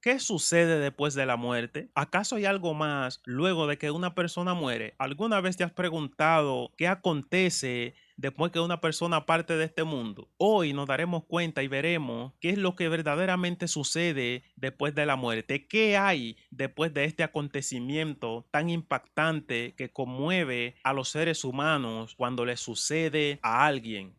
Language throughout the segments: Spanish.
¿Qué sucede después de la muerte? ¿Acaso hay algo más luego de que una persona muere? ¿Alguna vez te has preguntado qué acontece después que una persona parte de este mundo? Hoy nos daremos cuenta y veremos qué es lo que verdaderamente sucede después de la muerte. ¿Qué hay después de este acontecimiento tan impactante que conmueve a los seres humanos cuando le sucede a alguien?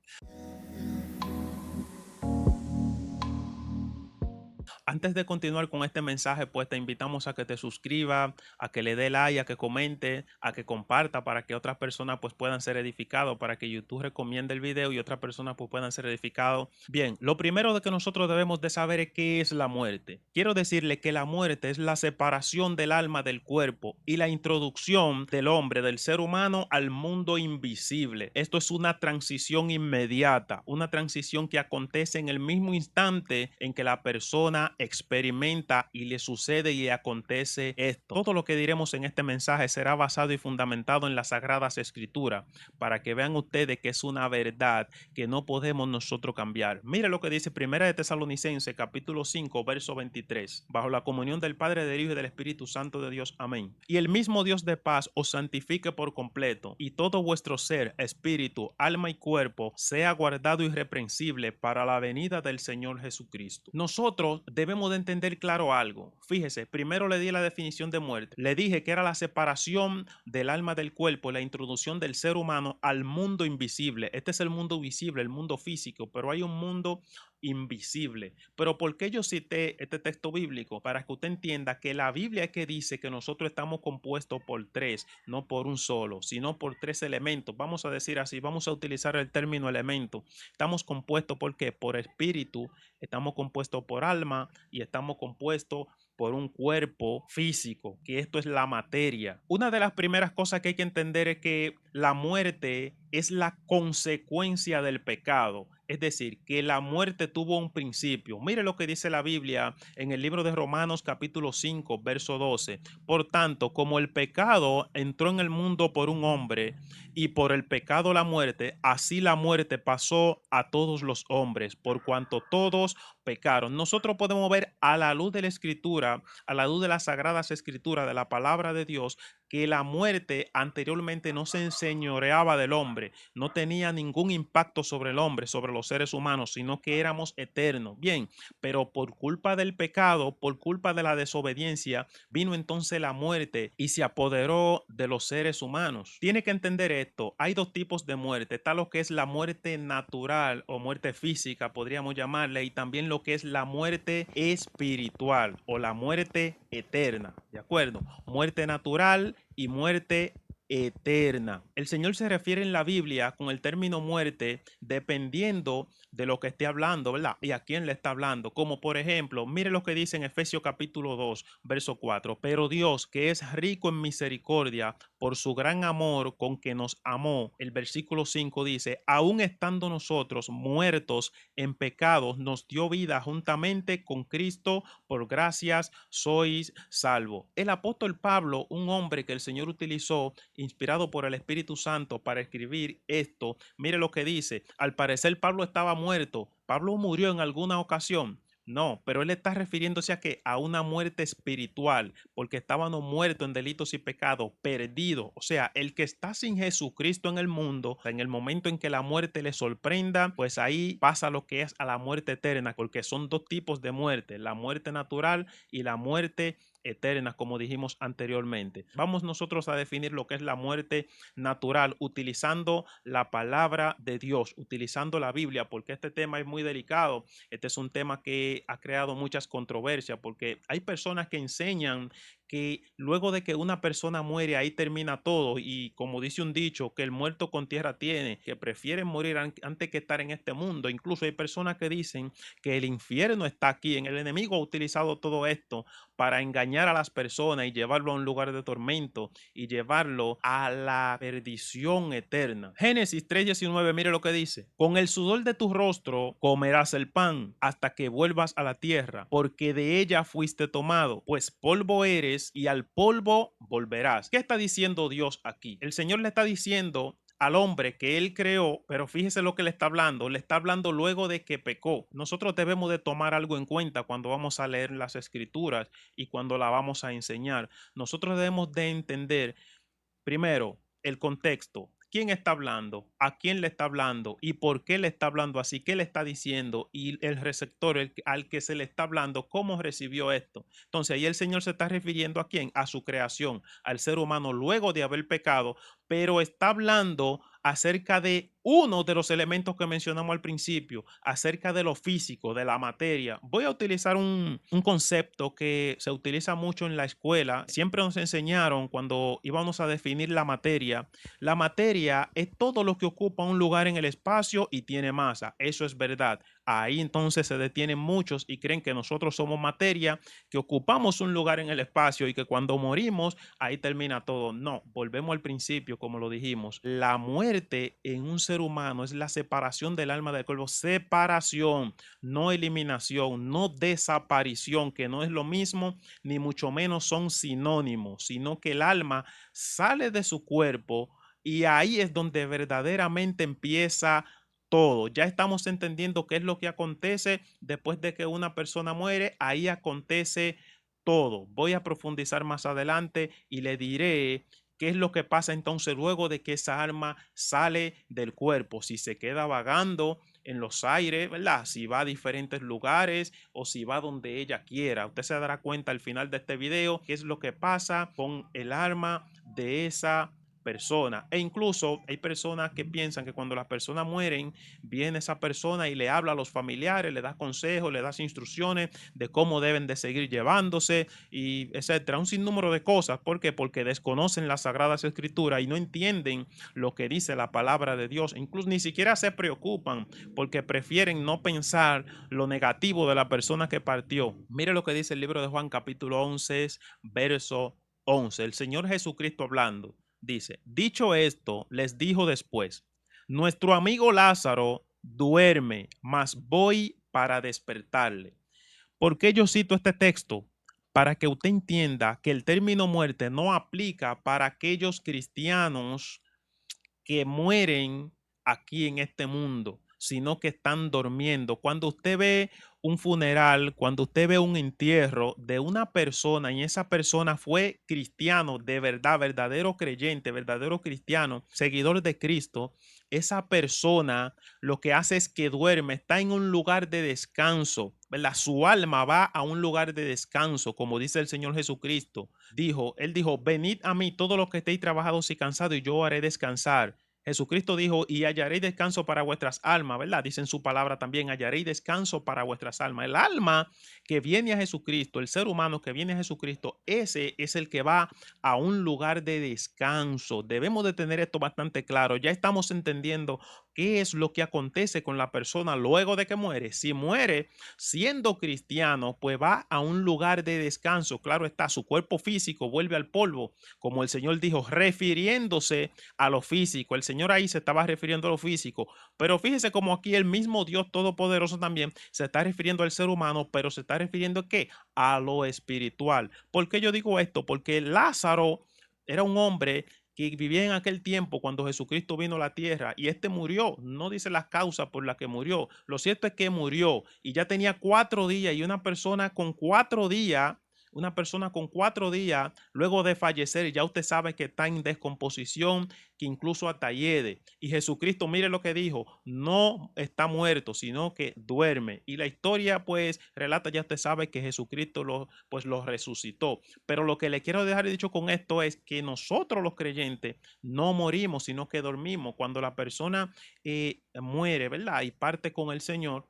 Antes de continuar con este mensaje, pues te invitamos a que te suscribas, a que le dé like, a que comente, a que comparta para que otras personas pues puedan ser edificados, para que YouTube recomiende el video y otras personas pues puedan ser edificados. Bien, lo primero de que nosotros debemos de saber es qué es la muerte. Quiero decirle que la muerte es la separación del alma del cuerpo y la introducción del hombre, del ser humano al mundo invisible. Esto es una transición inmediata, una transición que acontece en el mismo instante en que la persona experimenta y le sucede y le acontece esto. Todo lo que diremos en este mensaje será basado y fundamentado en las Sagradas Escrituras para que vean ustedes que es una verdad que no podemos nosotros cambiar. Mire lo que dice Primera de Tesalonicenses capítulo 5 verso 23. Bajo la comunión del Padre, del Hijo y del Espíritu Santo de Dios. Amén. Y el mismo Dios de paz os santifique por completo y todo vuestro ser, espíritu, alma y cuerpo sea guardado irreprensible para la venida del Señor Jesucristo. Nosotros debemos de entender claro algo. Fíjese, primero le di la definición de muerte. Le dije que era la separación del alma del cuerpo, la introducción del ser humano al mundo invisible. Este es el mundo visible, el mundo físico, pero hay un mundo invisible. Pero ¿por qué yo cité este texto bíblico? Para que usted entienda que la Biblia es que dice que nosotros estamos compuestos por tres, no por un solo, sino por tres elementos. Vamos a decir así, vamos a utilizar el término elemento. Estamos compuestos ¿por qué? Por espíritu, estamos compuestos por alma y estamos compuestos por un cuerpo físico, que esto es la materia. Una de las primeras cosas que hay que entender es que la muerte es la consecuencia del pecado. Es decir, que la muerte tuvo un principio. Mire lo que dice la Biblia en el libro de Romanos capítulo 5, verso 12. Por tanto, como el pecado entró en el mundo por un hombre y por el pecado la muerte, así la muerte pasó a todos los hombres, por cuanto todos pecaron. Nosotros podemos ver a la luz de la escritura, a la luz de las sagradas escrituras, de la palabra de Dios, que la muerte anteriormente no se enseñoreaba del hombre, no tenía ningún impacto sobre el hombre, sobre los seres humanos, sino que éramos eternos. Bien, pero por culpa del pecado, por culpa de la desobediencia, vino entonces la muerte y se apoderó de los seres humanos. Tiene que entender esto, hay dos tipos de muerte, está lo que es la muerte natural o muerte física, podríamos llamarle, y también lo que es la muerte espiritual o la muerte eterna, ¿de acuerdo? Muerte natural y muerte eterna. El Señor se refiere en la Biblia con el término muerte dependiendo de lo que esté hablando, ¿verdad? Y a quién le está hablando. Como por ejemplo, mire lo que dice en Efesios capítulo 2, verso 4. Pero Dios, que es rico en misericordia, por su gran amor con que nos amó, el versículo 5 dice, aun estando nosotros muertos en pecados, nos dio vida juntamente con Cristo, por gracias sois salvos. El apóstol Pablo, un hombre que el Señor utilizó, inspirado por el Espíritu Santo para escribir esto, mire lo que dice. Al parecer Pablo estaba muerto. Pablo murió en alguna ocasión. No, pero él está refiriéndose a que a una muerte espiritual, porque estábamos muertos en delitos y pecados, perdidos. O sea, el que está sin Jesucristo en el mundo, en el momento en que la muerte le sorprenda, pues ahí pasa lo que es a la muerte eterna, porque son dos tipos de muerte, la muerte natural y la muerte eterna, como dijimos anteriormente. Vamos nosotros a definir lo que es la muerte natural utilizando la palabra de Dios, utilizando la Biblia, porque este tema es muy delicado. Este es un tema que ha creado muchas controversias, porque hay personas que enseñan que luego de que una persona muere, ahí termina todo. Y como dice un dicho, que el muerto con tierra tiene, que prefieren morir antes que estar en este mundo. Incluso hay personas que dicen que el infierno está aquí. En el enemigo ha utilizado todo esto para engañar a las personas y llevarlo a un lugar de tormento y llevarlo a la perdición eterna. Génesis 3:19, mire lo que dice. Con el sudor de tu rostro comerás el pan hasta que vuelvas a la tierra, porque de ella fuiste tomado, pues polvo eres y al polvo volverás. ¿Qué está diciendo Dios aquí? El Señor le está diciendo al hombre que él creó, pero fíjese lo que le está hablando luego de que pecó. Nosotros debemos de tomar algo en cuenta cuando vamos a leer las escrituras y cuando la vamos a enseñar. Nosotros debemos de entender primero, el contexto. ¿Quién está hablando? ¿A quién le está hablando? ¿Y por qué le está hablando así? ¿Qué le está diciendo? Y el receptor al que se le está hablando, ¿cómo recibió esto? Entonces ahí el Señor se está refiriendo a quién? A su creación, al ser humano luego de haber pecado, pero está hablando acerca de uno de los elementos que mencionamos al principio, acerca de lo físico, de la materia. Voy a utilizar un concepto que se utiliza mucho en la escuela. Siempre nos enseñaron cuando íbamos a definir la materia. La materia es todo lo que ocupa un lugar en el espacio y tiene masa. Eso es verdad. Ahí entonces se detienen muchos y creen que nosotros somos materia, que ocupamos un lugar en el espacio y que cuando morimos ahí termina todo. No, volvemos al principio, como lo dijimos. La muerte en un ser humano es la separación del alma del cuerpo. Separación, no eliminación, no desaparición, que no es lo mismo, ni mucho menos son sinónimos, sino que el alma sale de su cuerpo y ahí es donde verdaderamente empieza todo. Ya estamos entendiendo qué es lo que acontece después de que una persona muere. Ahí acontece todo. Voy a profundizar más adelante y le diré qué es lo que pasa entonces luego de que esa alma sale del cuerpo. Si se queda vagando en los aires, ¿verdad? Si va a diferentes lugares o si va donde ella quiera. Usted se dará cuenta al final de este video qué es lo que pasa con el alma de esa persona. E incluso hay personas que piensan que cuando las personas mueren, viene esa persona y le habla a los familiares, le da consejos, le da instrucciones de cómo deben de seguir llevándose y etcétera. Un sinnúmero de cosas. ¿Por qué? Porque desconocen las sagradas escrituras y no entienden lo que dice la palabra de Dios. Incluso ni siquiera se preocupan porque prefieren no pensar lo negativo de la persona que partió. Mire lo que dice el libro de Juan capítulo 11, verso 11. El Señor Jesucristo hablando. Dice, dicho esto, les dijo después, nuestro amigo Lázaro duerme, mas voy para despertarle. ¿Por qué yo cito este texto? Para que usted entienda que el término muerte no aplica para aquellos cristianos que mueren aquí en este mundo, sino que están durmiendo. Cuando usted ve un funeral, cuando usted ve un entierro de una persona y esa persona fue cristiano de verdad, verdadero creyente, verdadero cristiano, seguidor de Cristo, esa persona lo que hace es que duerme, está en un lugar de descanso, ¿verdad? Su alma va a un lugar de descanso, como dice el Señor Jesucristo. Él dijo, venid a mí todos los que estéis trabajados y cansados y yo haré descansar. Jesucristo dijo, y hallaréis descanso para vuestras almas, ¿verdad? Dice en su palabra también, hallaréis descanso para vuestras almas. El alma que viene a Jesucristo, el ser humano que viene a Jesucristo, ese es el que va a un lugar de descanso. Debemos de tener esto bastante claro. Ya estamos entendiendo qué es lo que acontece con la persona luego de que muere. Si muere siendo cristiano, pues va a un lugar de descanso. Claro está, su cuerpo físico vuelve al polvo, como el Señor dijo, refiriéndose a lo físico. El Señor ahí se estaba refiriendo a lo físico, pero fíjese como aquí el mismo Dios Todopoderoso también se está refiriendo al ser humano, pero se está refiriendo ¿a qué? A lo espiritual. ¿Por qué yo digo esto? Porque Lázaro era un hombre que vivía en aquel tiempo cuando Jesucristo vino a la tierra y este murió. No dice las causas por las que murió. Lo cierto es que murió y ya tenía 4 días y una persona con 4 días luego de fallecer, ya usted sabe que está en descomposición, que incluso hasta hiede. Y Jesucristo, mire lo que dijo, no está muerto, sino que duerme. Y la historia pues relata, ya usted sabe que Jesucristo lo resucitó. Pero lo que le quiero dejar dicho con esto es que nosotros los creyentes no morimos, sino que dormimos. Cuando la persona muere, ¿verdad? Y parte con el Señor,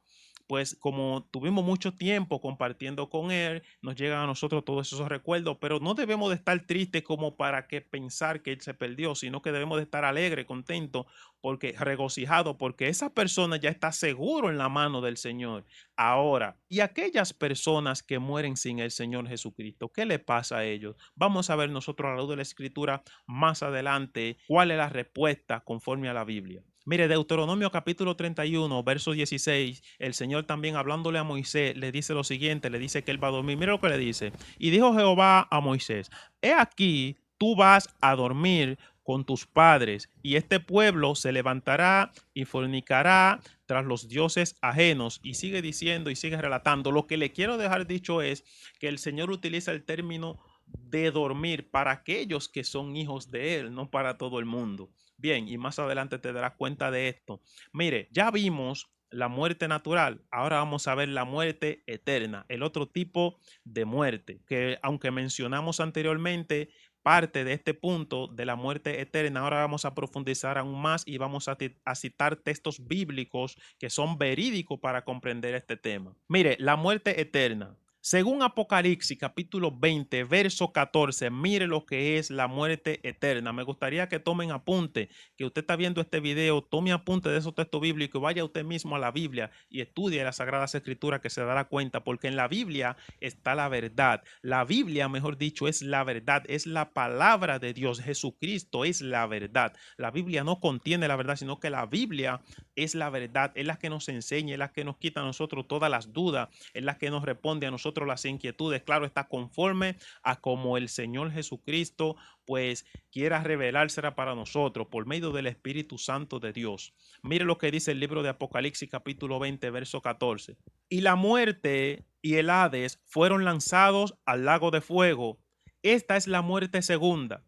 pues como tuvimos mucho tiempo compartiendo con él, nos llegan a nosotros todos esos recuerdos, pero no debemos de estar tristes como para que pensar que él se perdió, sino que debemos de estar alegres, contentos, porque regocijado, porque esa persona ya está seguro en la mano del Señor. Ahora, y aquellas personas que mueren sin el Señor Jesucristo, ¿qué le pasa a ellos? Vamos a ver nosotros a la luz de la Escritura más adelante cuál es la respuesta conforme a la Biblia. Mire, Deuteronomio capítulo 31, verso 16, el Señor también hablándole a Moisés, le dice lo siguiente, le dice que él va a dormir. Mire lo que le dice. Y dijo Jehová a Moisés, he aquí, tú vas a dormir con tus padres, y este pueblo se levantará y fornicará tras los dioses ajenos. Y sigue diciendo y sigue relatando. Lo que le quiero dejar dicho es que el Señor utiliza el término de dormir para aquellos que son hijos de Él, no para todo el mundo. Bien, y más adelante te darás cuenta de esto. Mire, ya vimos la muerte natural, ahora vamos a ver la muerte eterna, el otro tipo de muerte, que aunque mencionamos anteriormente parte de este punto de la muerte eterna, ahora vamos a profundizar aún más y vamos a citar textos bíblicos que son verídicos para comprender este tema. Mire, la muerte eterna. Según Apocalipsis capítulo 20, verso 14, mire lo que es la muerte eterna. Me gustaría que tomen apunte, que usted está viendo este video, tome apunte de esos textos bíblicos y vaya usted mismo a la Biblia y estudie las Sagradas Escrituras, que se dará cuenta, porque en la Biblia está la verdad. La Biblia, mejor dicho, es la verdad, es la palabra de Dios. Jesucristo es la verdad. La Biblia no contiene la verdad, sino que la Biblia es la verdad, es la que nos enseña, es la que nos quita a nosotros todas las dudas, es la que nos responde a nosotros las inquietudes. Claro, está conforme a como el Señor Jesucristo pues quiera revelársela para nosotros por medio del Espíritu Santo de Dios. Mire lo que dice el libro de Apocalipsis capítulo 20, verso 14. Y la muerte y el Hades fueron lanzados al lago de fuego. Esta es la muerte segunda.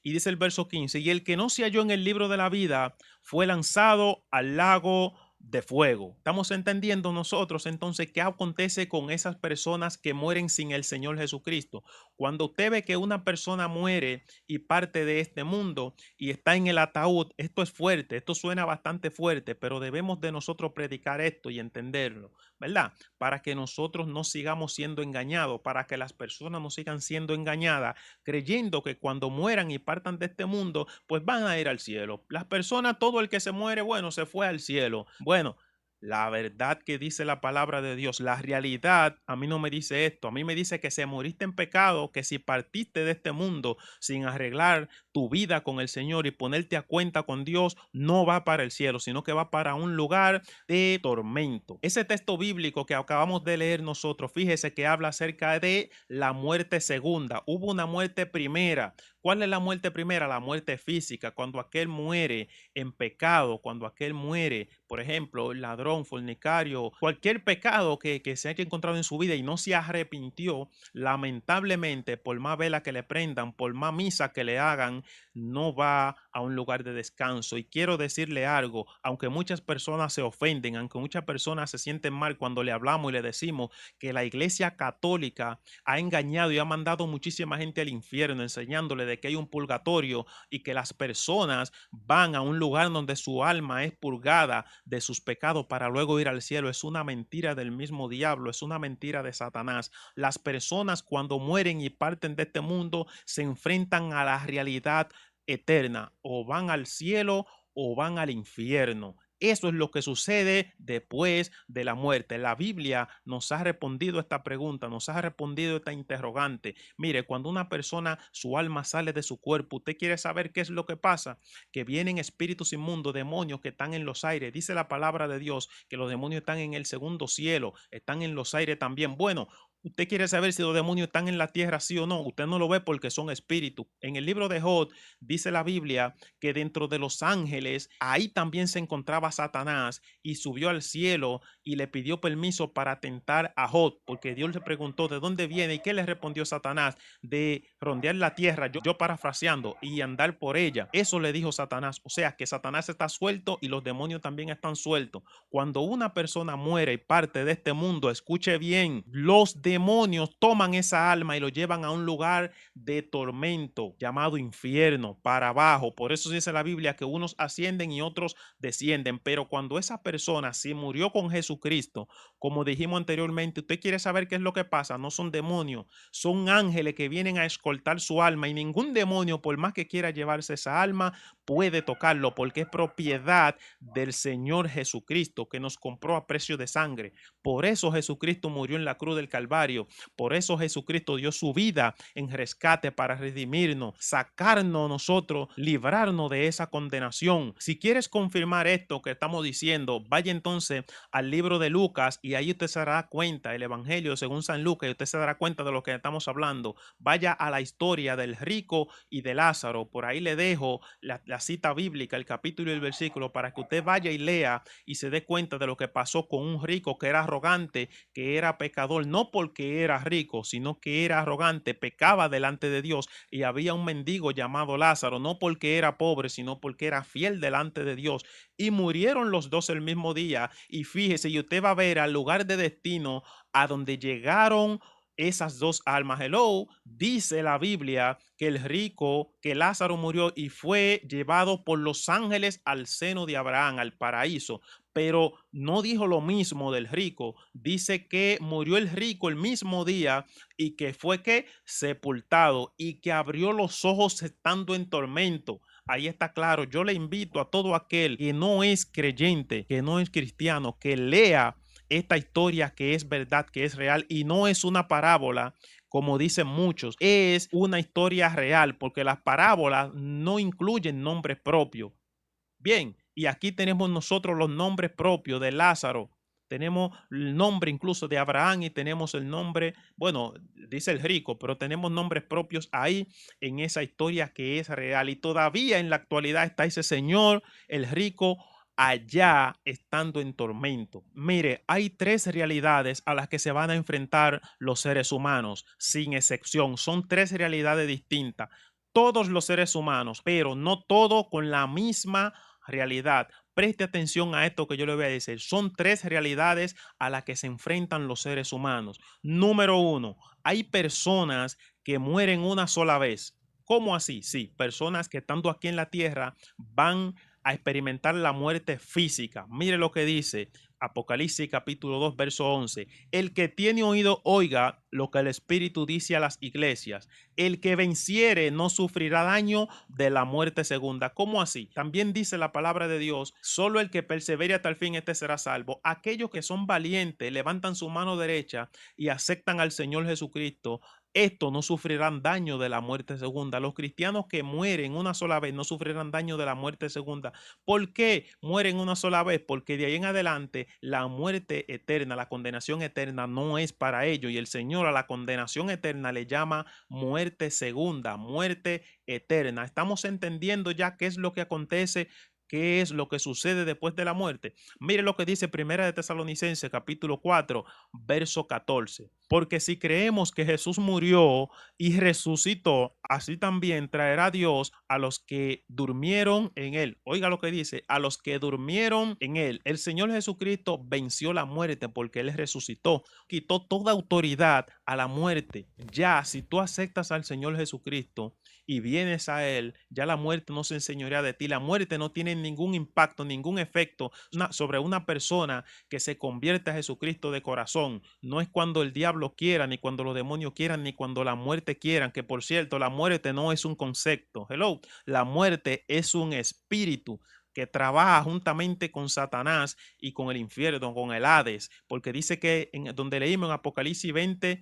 Y dice el verso 15, y el que no se halló en el libro de la vida fue lanzado al lago de fuego. Estamos entendiendo nosotros entonces qué acontece con esas personas que mueren sin el Señor Jesucristo. Cuando usted ve que una persona muere y parte de este mundo y está en el ataúd, esto es fuerte, esto suena bastante fuerte, pero debemos de nosotros predicar esto y entenderlo, ¿verdad? Para que nosotros no sigamos siendo engañados, para que las personas no sigan siendo engañadas, creyendo que cuando mueran y partan de este mundo, pues van a ir al cielo. Las personas, todo el que se muere, bueno, se fue al cielo. Bueno, la verdad que dice la palabra de Dios, la realidad, a mí no me dice esto, a mí me dice que si moriste en pecado, que si partiste de este mundo sin arreglar tu vida con el Señor y ponerte a cuenta con Dios, no va para el cielo, sino que va para un lugar de tormento. Ese texto bíblico que acabamos de leer nosotros, fíjese que habla acerca de la muerte segunda. Hubo una muerte primera. ¿Cuál es la muerte primera? La muerte física, cuando aquel muere en pecado, cuando aquel muere, por ejemplo, ladrón, fornicario, cualquier pecado que se haya encontrado en su vida y no se arrepintió, lamentablemente, por más vela que le prendan, por más misa que le hagan, no va a un lugar de descanso. Y quiero decirle algo, aunque muchas personas se ofenden, aunque muchas personas se sienten mal cuando le hablamos y le decimos que la Iglesia Católica ha engañado y ha mandado muchísima gente al infierno, enseñándole de que hay un purgatorio y que las personas van a un lugar donde su alma es purgada de sus pecados para luego ir al cielo. Es una mentira del mismo diablo, es una mentira de Satanás. Las personas cuando mueren y parten de este mundo se enfrentan a la realidad eterna, o van al cielo o van al infierno. Eso es lo que sucede después de la muerte. La Biblia nos ha respondido esta pregunta, nos ha respondido esta interrogante. Mire, cuando una persona, su alma sale de su cuerpo, usted quiere saber qué es lo que pasa, que vienen espíritus inmundos, demonios que están en los aires. Dice la palabra de Dios que los demonios están en el segundo cielo, están en los aires también. Bueno, usted quiere saber si los demonios están en la tierra, sí o no. Usted no lo ve porque son espíritus. En el libro de Job dice la Biblia que dentro de los ángeles, ahí también se encontraba Satanás y subió al cielo y le pidió permiso para tentar a Job, porque Dios le preguntó de dónde viene y qué le respondió Satanás, de rondear la tierra, yo parafraseando, y andar por ella. Eso le dijo Satanás. O sea que Satanás está suelto y los demonios también están sueltos. Cuando una persona muere y parte de este mundo, escuche bien, los demonios toman esa alma y lo llevan a un lugar de tormento llamado infierno, para abajo. Por eso dice la Biblia que unos ascienden y otros descienden. Pero cuando esa persona si murió con Jesucristo, como dijimos anteriormente, usted quiere saber qué es lo que pasa. No son demonios, son ángeles que vienen a escoltar su alma, y ningún demonio, por más que quiera llevarse esa alma, puede tocarlo, porque es propiedad del Señor Jesucristo, que nos compró a precio de sangre. Por eso Jesucristo murió en la cruz del Calvario necesario. Por eso Jesucristo dio su vida en rescate para redimirnos, sacarnos nosotros, librarnos de esa condenación. Si quieres confirmar esto que estamos diciendo, vaya entonces al libro de Lucas y ahí usted se dará cuenta, el Evangelio según San Lucas, y usted se dará cuenta de lo que estamos hablando. Vaya a la historia del rico y de Lázaro. Por ahí le dejo la cita bíblica, el capítulo y el versículo, para que usted vaya y lea y se dé cuenta de lo que pasó con un rico que era arrogante, que era pecador, no porque era rico, sino que era arrogante, pecaba delante de Dios, y había un mendigo llamado Lázaro, no porque era pobre, sino porque era fiel delante de Dios, y murieron los dos el mismo día. Y fíjese, y usted va a ver al lugar de destino a donde llegaron esas dos almas. Hello, dice la Biblia que el rico, que Lázaro murió y fue llevado por los ángeles al seno de Abraham, al paraíso. Pero no dijo lo mismo del rico. Dice que murió el rico el mismo día y que fue que sepultado y que abrió los ojos estando en tormento. Ahí está claro. Yo le invito a todo aquel que no es creyente, que no es cristiano, que lea esta historia, que es verdad, que es real y no es una parábola como dicen muchos, es una historia real, porque las parábolas no incluyen nombres propios. Bien, y aquí tenemos nosotros los nombres propios de Lázaro. Tenemos el nombre incluso de Abraham y tenemos el nombre, bueno, dice el rico, pero tenemos nombres propios ahí en esa historia que es real. Y todavía en la actualidad está ese señor, el rico, allá estando en tormento. Mire, hay tres realidades a las que se van a enfrentar los seres humanos, sin excepción. Son tres realidades distintas. Todos los seres humanos, pero no todos con la misma realidad. Preste atención a esto que yo le voy a decir. Son tres realidades a las que se enfrentan los seres humanos. Número uno, hay personas que mueren una sola vez. ¿Cómo así? Sí, personas que estando aquí en la tierra van a experimentar la muerte física. Mire lo que dice Apocalipsis capítulo 2, verso 11. El que tiene oído, oiga lo que el Espíritu dice a las iglesias. El que venciere no sufrirá daño de la muerte segunda. ¿Cómo así? También dice la palabra de Dios, solo el que persevere hasta el fin, este será salvo. Aquellos que son valientes, levantan su mano derecha y aceptan al Señor Jesucristo, estos no sufrirán daño de la muerte segunda. Los cristianos que mueren una sola vez no sufrirán daño de la muerte segunda. ¿Por qué mueren una sola vez? Porque de ahí en adelante la muerte eterna, la condenación eterna no es para ellos. Y el Señor a la condenación eterna le llama muerte segunda, muerte eterna. Estamos entendiendo ya qué es lo que acontece, qué es lo que sucede después de la muerte. Mire lo que dice Primera de Tesalonicenses capítulo 4, verso 14. Porque si creemos que Jesús murió y resucitó, así también traerá Dios a los que durmieron en él. Oiga lo que dice, a los que durmieron en él. El Señor Jesucristo venció la muerte porque él resucitó, quitó toda autoridad a la muerte. Ya, si tú aceptas al Señor Jesucristo y vienes a él, ya la muerte no se enseñorea de ti. La muerte no tiene ningún impacto, ningún efecto sobre una persona que se convierte a Jesucristo de corazón. No es cuando el diablo quiera, ni cuando los demonios quieran, ni cuando la muerte quieran, que por cierto, la muerte no es un concepto. Hello, la muerte es un espíritu que trabaja juntamente con Satanás y con el infierno, con el Hades, porque dice que donde leímos en Apocalipsis 20,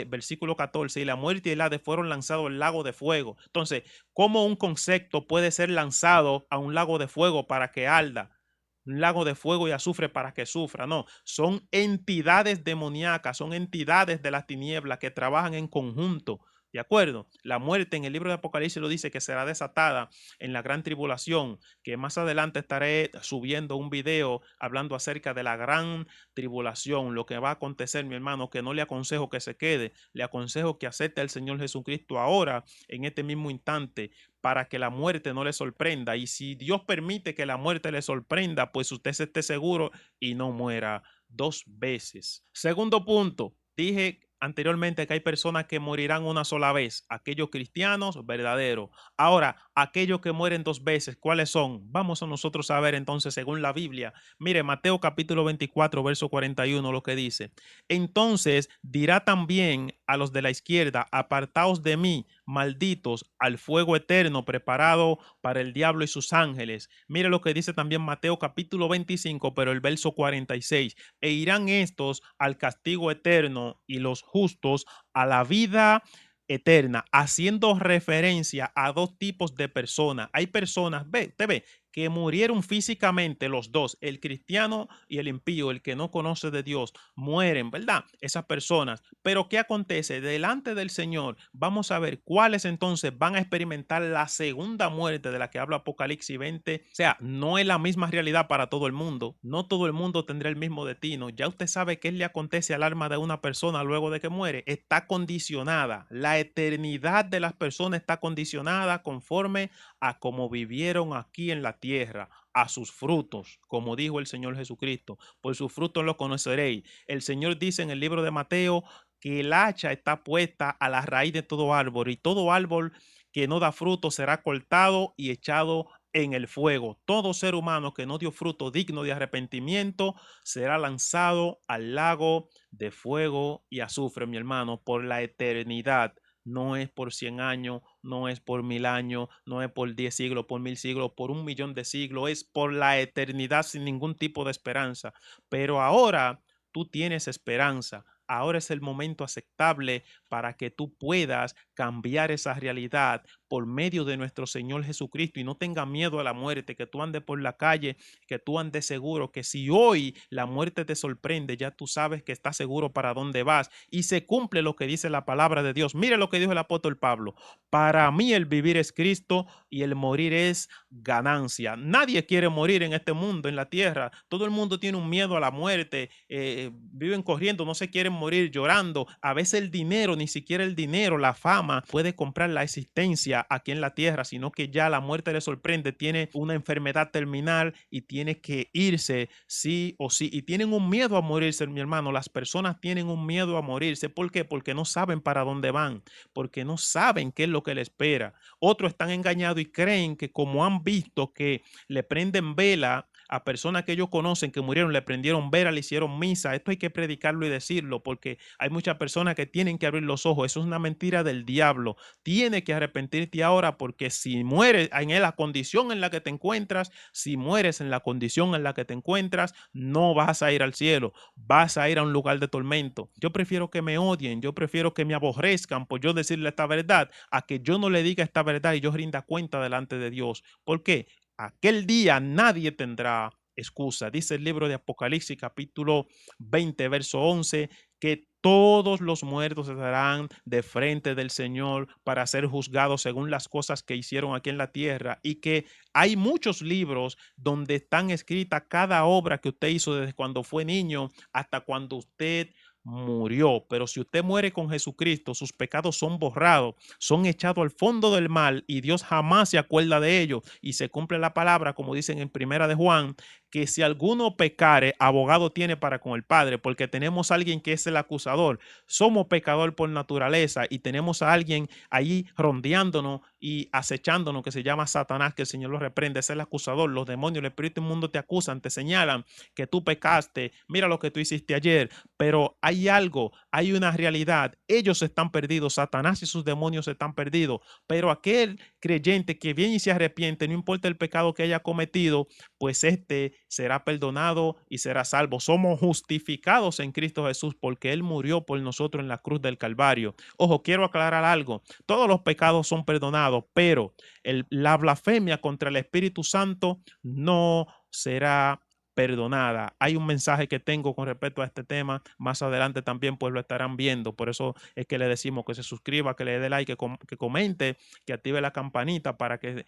versículo 14, y la muerte y el Hades fueron lanzados al lago de fuego. Entonces, ¿cómo un concepto puede ser lanzado a un lago de fuego para que arda? Un lago de fuego y azufre para que sufra. No, son entidades demoníacas, son entidades de las tinieblas que trabajan en conjunto. ¿De acuerdo? La muerte en el libro de Apocalipsis lo dice que será desatada en la gran tribulación, que más adelante estaré subiendo un video hablando acerca de la gran tribulación, lo que va a acontecer, mi hermano, que no le aconsejo que se quede, le aconsejo que acepte al Señor Jesucristo ahora, en este mismo instante, para que la muerte no le sorprenda. Y si Dios permite que la muerte le sorprenda, pues usted se esté seguro y no muera dos veces. Segundo punto, dije anteriormente que hay personas que morirán una sola vez, aquellos cristianos verdaderos. Ahora, aquellos que mueren dos veces, ¿cuáles son? Vamos a nosotros a ver entonces según la Biblia. Mire, Mateo capítulo 24, verso 41, lo que dice. Entonces dirá también a los de la izquierda, apartaos de mí, malditos, al fuego eterno preparado para el diablo y sus ángeles. Mire lo que dice también Mateo capítulo 25, pero el verso 46. E irán estos al castigo eterno y los justos a la vida eterna, haciendo referencia a dos tipos de personas. Hay personas, te ve, que murieron físicamente los dos, el cristiano y el impío, el que no conoce de Dios, mueren, ¿verdad? Esas personas. Pero ¿qué acontece? Delante del Señor, vamos a ver cuáles entonces van a experimentar la segunda muerte de la que habla Apocalipsis 20. O sea, no es la misma realidad para todo el mundo. No todo el mundo tendrá el mismo destino. Ya usted sabe qué le acontece al alma de una persona luego de que muere. Está condicionada. La eternidad de las personas está condicionada conforme a cómo vivieron aquí en la tierra, a sus frutos, como dijo el Señor Jesucristo. Por sus frutos los conoceréis. El Señor dice en el libro de Mateo que el hacha está puesta a la raíz de todo árbol y todo árbol que no da fruto será cortado y echado en el fuego. Todo ser humano que no dio fruto digno de arrepentimiento será lanzado al lago de fuego y azufre, mi hermano, por la eternidad. No es por 100 años, no es por 1000 años, no es por 10 siglos, por 1000 siglos, por 1 millón de siglos, es por la eternidad sin ningún tipo de esperanza. Pero ahora tú tienes esperanza. Ahora es el momento aceptable para que tú puedas cambiar esa realidad por medio de nuestro Señor Jesucristo y no tengas miedo a la muerte, que tú andes por la calle, que tú andes seguro, que si hoy la muerte te sorprende, ya tú sabes que estás seguro para dónde vas y se cumple lo que dice la palabra de Dios. Mire lo que dijo el apóstol Pablo: para mí el vivir es Cristo y el morir es ganancia. Nadie quiere morir en este mundo, en la tierra. Todo el mundo tiene un miedo a la muerte, viven corriendo, no se quieren morir llorando. A veces el dinero, ni siquiera el dinero, la fama puede comprar la existencia aquí en la tierra, sino que ya la muerte le sorprende, tiene una enfermedad terminal y tiene que irse sí o sí. Y tienen un miedo a morirse, mi hermano. Las personas tienen un miedo a morirse. ¿Por qué? Porque no saben para dónde van, porque no saben qué es lo que les espera. Otros están engañados y creen que como han visto que le prenden vela a personas que ellos conocen que murieron, le prendieron vela, le hicieron misa. Esto hay que predicarlo y decirlo, porque hay muchas personas que tienen que abrir los ojos. Eso es una mentira del diablo. Tienes que arrepentirte ahora, porque si mueres en la condición en la que te encuentras, si mueres en la condición en la que te encuentras, no vas a ir al cielo, vas a ir a un lugar de tormento. Yo prefiero que me odien, yo prefiero que me aborrezcan por yo decirle esta verdad, a que yo no le diga esta verdad y yo rinda cuenta delante de Dios. ¿Por qué? Aquel día nadie tendrá excusa. Dice el libro de Apocalipsis capítulo 20, verso 11, que todos los muertos estarán de frente del Señor para ser juzgados según las cosas que hicieron aquí en la tierra, y que hay muchos libros donde están escritas cada obra que usted hizo desde cuando fue niño hasta cuando usted murió. Pero si usted muere con Jesucristo, sus pecados son borrados, son echados al fondo del mar y Dios jamás se acuerda de ellos, y se cumple la palabra, como dicen en Primera de Juan, que si alguno pecare, abogado tiene para con el Padre, porque tenemos a alguien que es el acusador. Somos pecador por naturaleza y tenemos a alguien ahí rondeándonos y acechándonos, que se llama Satanás, que el Señor lo reprende. Es el acusador. Los demonios, el espíritu inmundo te acusan, te señalan que tú pecaste, mira lo que tú hiciste ayer. Pero hay algo, hay una realidad. Ellos están perdidos, Satanás y sus demonios están perdidos, pero aquel creyente que viene y se arrepiente, no importa el pecado que haya cometido, pues este será perdonado y será salvo. Somos justificados en Cristo Jesús porque Él murió por nosotros en la cruz del Calvario. Ojo, quiero aclarar algo. Todos los pecados son perdonados, pero la blasfemia contra el Espíritu Santo no será perdonada. Hay un mensaje que tengo con respecto a este tema. Más adelante también pues lo estarán viendo. Por eso es que le decimos que se suscriba, que le dé like, que comente, que active la campanita para que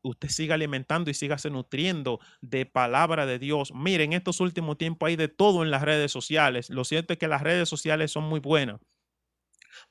usted siga alimentando y siga se nutriendo de palabra de Dios. Miren, en estos últimos tiempos hay de todo en las redes sociales. Lo cierto es que las redes sociales son muy buenas,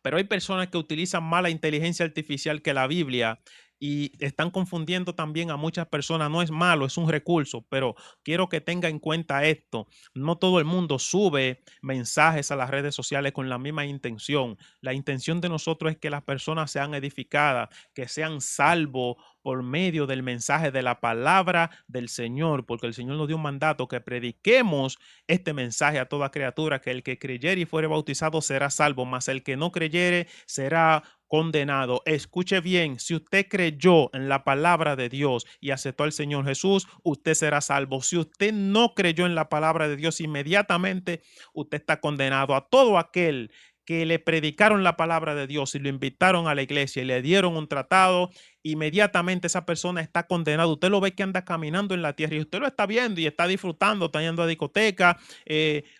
pero hay personas que utilizan más la inteligencia artificial que la Biblia y están confundiendo también a muchas personas. No es malo, es un recurso, pero quiero que tenga en cuenta esto. No todo el mundo sube mensajes a las redes sociales con la misma intención. La intención de nosotros es que las personas sean edificadas, que sean salvos por medio del mensaje de la palabra del Señor, porque el Señor nos dio un mandato que prediquemos este mensaje a toda criatura, que el que creyere y fuere bautizado será salvo, mas el que no creyere será condenado. Escuche bien, si usted creyó en la palabra de Dios y aceptó al Señor Jesús, usted será salvo. Si usted no creyó en la palabra de Dios, inmediatamente usted está condenado. A todo aquel que le predicaron la palabra de Dios y lo invitaron a la iglesia y le dieron un tratado, inmediatamente esa persona está condenada. Usted lo ve que anda caminando en la tierra y usted lo está viendo y está disfrutando, está yendo a discoteca,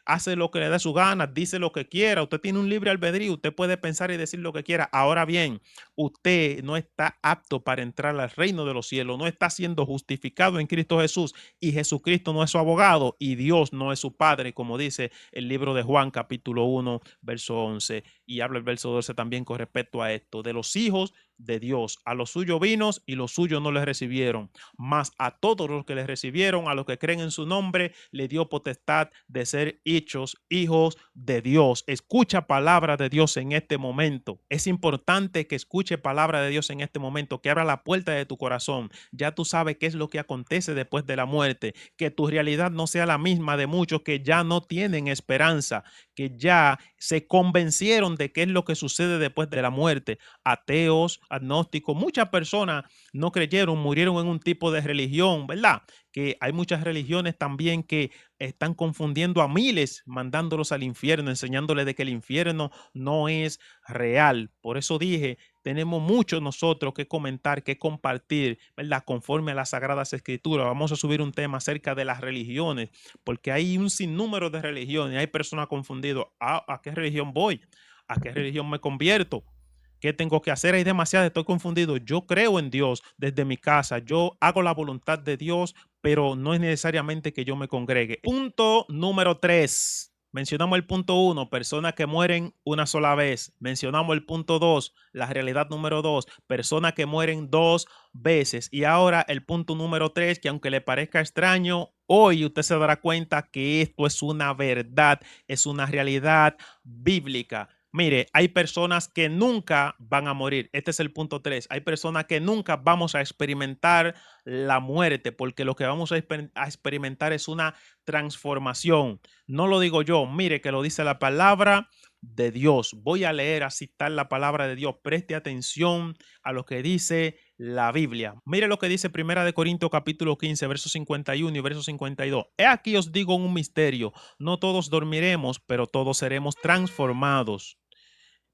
hace lo que le dé su gana, dice lo que quiera. Usted tiene un libre albedrío, usted puede pensar y decir lo que quiera. Ahora bien, usted no está apto para entrar al reino de los cielos, no está siendo justificado en Cristo Jesús y Jesucristo no es su abogado y Dios no es su padre, como dice el libro de Juan capítulo 1, verso 11, y habla el verso 12 también con respecto a esto, de los hijos de Dios. A los suyos vinos y los suyos no les recibieron, mas a todos los que les recibieron, a los que creen en su nombre, le dio potestad de ser hechos hijos de Dios. Escucha palabra de Dios en este momento. Es importante que escuche palabra de Dios en este momento, que abra la puerta de tu corazón. Ya tú sabes qué es lo que acontece después de la muerte, que tu realidad no sea la misma de muchos que ya no tienen esperanza, que ya se convencieron de qué es lo que sucede después de la muerte. Ateos, agnósticos, muchas personas no creyeron, murieron en un tipo de religión, ¿verdad? Que hay muchas religiones también que están confundiendo a miles, mandándolos al infierno, enseñándoles de que el infierno no es real. Por eso dije, tenemos mucho nosotros que comentar, que compartir, ¿verdad? Conforme a las Sagradas Escrituras. Vamos a subir un tema acerca de las religiones, porque hay un sinnúmero de religiones. Hay personas confundidas. ¿A qué religión voy? ¿A qué religión me convierto? ¿Qué tengo que hacer? Hay demasiadas, estoy confundido. Yo creo en Dios desde mi casa. Yo hago la voluntad de Dios, pero no es necesariamente que yo me congregue. Punto número 3. Mencionamos el punto 1, personas que mueren una sola vez. Mencionamos el punto 2, la realidad número 2, personas que mueren 2 veces. Y ahora el punto número 3, que aunque le parezca extraño, hoy usted se dará cuenta que esto es una verdad, es una realidad bíblica. Mire, hay personas que nunca van a morir. Este es el punto 3. Hay personas que nunca vamos a experimentar la muerte, porque lo que vamos a experimentar es una transformación. No lo digo yo, mire que lo dice la palabra de Dios. Voy a leer, a citar la palabra de Dios. Preste atención a lo que dice la Biblia. Mire lo que dice Primera de Corintios capítulo 15, versos 51 y verso 52. He aquí os digo un misterio. No todos dormiremos, pero todos seremos transformados.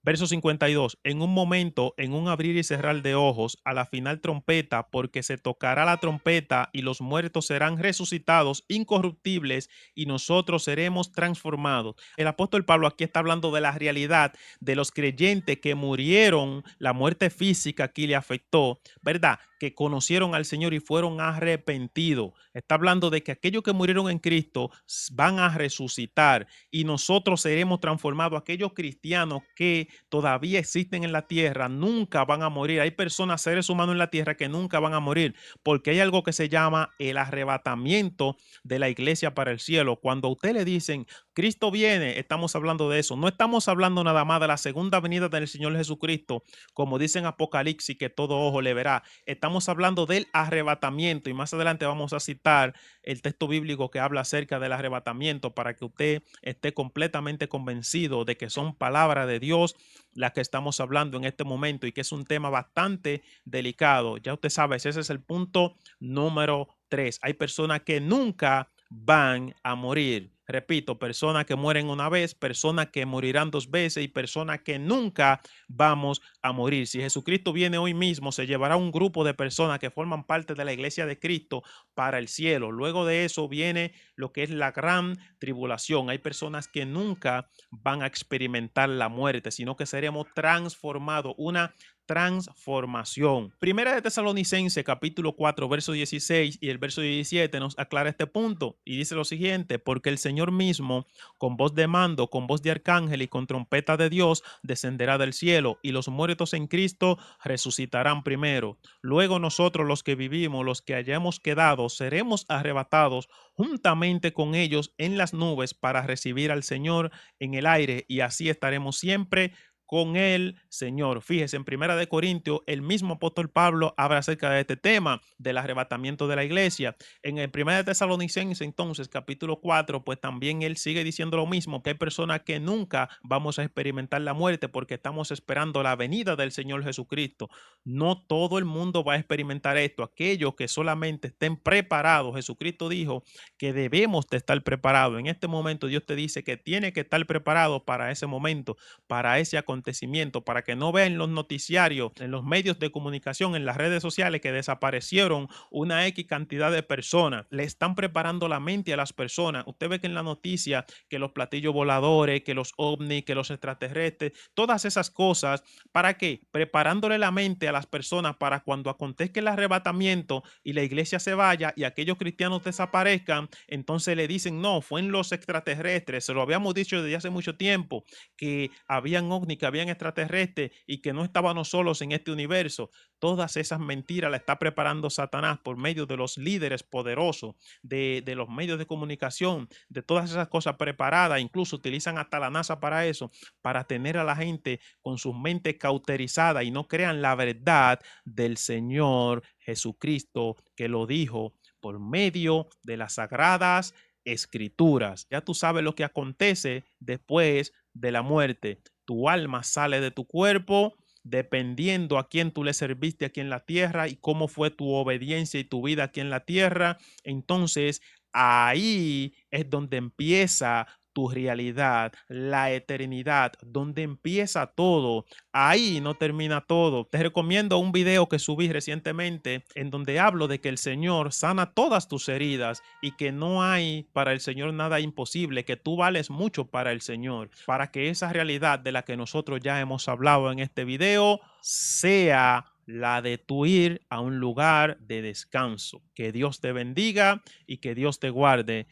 Verso 52, en un momento, en un abrir y cerrar de ojos, a la final trompeta, porque se tocará la trompeta y los muertos serán resucitados incorruptibles y nosotros seremos transformados. El apóstol Pablo aquí está hablando de la realidad de los creyentes que murieron, la muerte física aquí le afectó, ¿verdad? Que conocieron al Señor y fueron arrepentidos. Está hablando de que aquellos que murieron en Cristo van a resucitar y nosotros seremos transformados. Aquellos cristianos que todavía existen en la tierra nunca van a morir. Hay personas, seres humanos en la tierra que nunca van a morir porque hay algo que se llama el arrebatamiento de la iglesia para el cielo. Cuando a usted le dicen Cristo viene, estamos hablando de eso. No estamos hablando nada más de la segunda venida del Señor Jesucristo, como dicen Apocalipsis, que todo ojo le verá. Estamos hablando del arrebatamiento y más adelante vamos a citar el texto bíblico que habla acerca del arrebatamiento para que usted esté completamente convencido de que son palabras de Dios las que estamos hablando en este momento y que es un tema bastante delicado. Ya usted sabe, ese es el punto número 3. Hay personas que nunca van a morir. Repito, personas que mueren una vez, personas que morirán 2 veces y personas que nunca vamos a morir. Si Jesucristo viene hoy mismo, se llevará un grupo de personas que forman parte de la iglesia de Cristo para el cielo. Luego de eso viene lo que es la gran tribulación. Hay personas que nunca van a experimentar la muerte, sino que seremos transformados, una transformación. Primera de Tesalonicenses capítulo 4 verso 16 y el verso 17 nos aclara este punto y dice lo siguiente: porque el Señor mismo con voz de mando, con voz de arcángel y con trompeta de Dios descenderá del cielo y los muertos en Cristo resucitarán primero. Luego nosotros los que vivimos, los que hayamos quedado, seremos arrebatados juntamente con ellos en las nubes para recibir al Señor en el aire y así estaremos siempre con el Señor. Fíjese, en Primera de Corintios, el mismo apóstol Pablo habla acerca de este tema del arrebatamiento de la iglesia. En el Primera de Tesalonicenses, entonces, capítulo 4, pues también él sigue diciendo lo mismo, que hay personas que nunca vamos a experimentar la muerte porque estamos esperando la venida del Señor Jesucristo. No todo el mundo va a experimentar esto. Aquellos que solamente estén preparados, Jesucristo dijo que debemos de estar preparados. En este momento Dios te dice que tiene que estar preparado para ese momento, para ese acontecimiento, para que no vean los noticiarios, en los medios de comunicación, en las redes sociales que desaparecieron una X cantidad de personas. Le están preparando la mente a las personas. Usted ve que en la noticia que los platillos voladores, que los ovnis, que los extraterrestres, todas esas cosas, ¿para qué? Preparándole la mente a las personas para cuando acontezca el arrebatamiento y la iglesia se vaya y aquellos cristianos desaparezcan, entonces le dicen, no, fue en los extraterrestres, se lo habíamos dicho desde hace mucho tiempo, que habían ovnis, que habían extraterrestres y que no estábamos solos en este universo. Todas esas mentiras las está preparando Satanás por medio de los líderes poderosos, de los medios de comunicación, de todas esas cosas preparadas, incluso utilizan hasta la NASA para eso, para tener a la gente con sus mentes cauterizadas y no crean la verdad del Señor Jesucristo, que lo dijo por medio de las sagradas escrituras. Ya tú sabes lo que acontece después de la muerte. Tu alma sale de tu cuerpo dependiendo a quién tú le serviste aquí en la tierra y cómo fue tu obediencia y tu vida aquí en la tierra. Entonces, ahí es donde empieza tu realidad, la eternidad, donde empieza todo. Ahí no termina todo. Te recomiendo un video que subí recientemente en donde hablo de que el Señor sana todas tus heridas y que no hay para el Señor nada imposible, que tú vales mucho para el Señor, para que esa realidad de la que nosotros ya hemos hablado en este video sea la de tu ir a un lugar de descanso. Que Dios te bendiga y que Dios te guarde.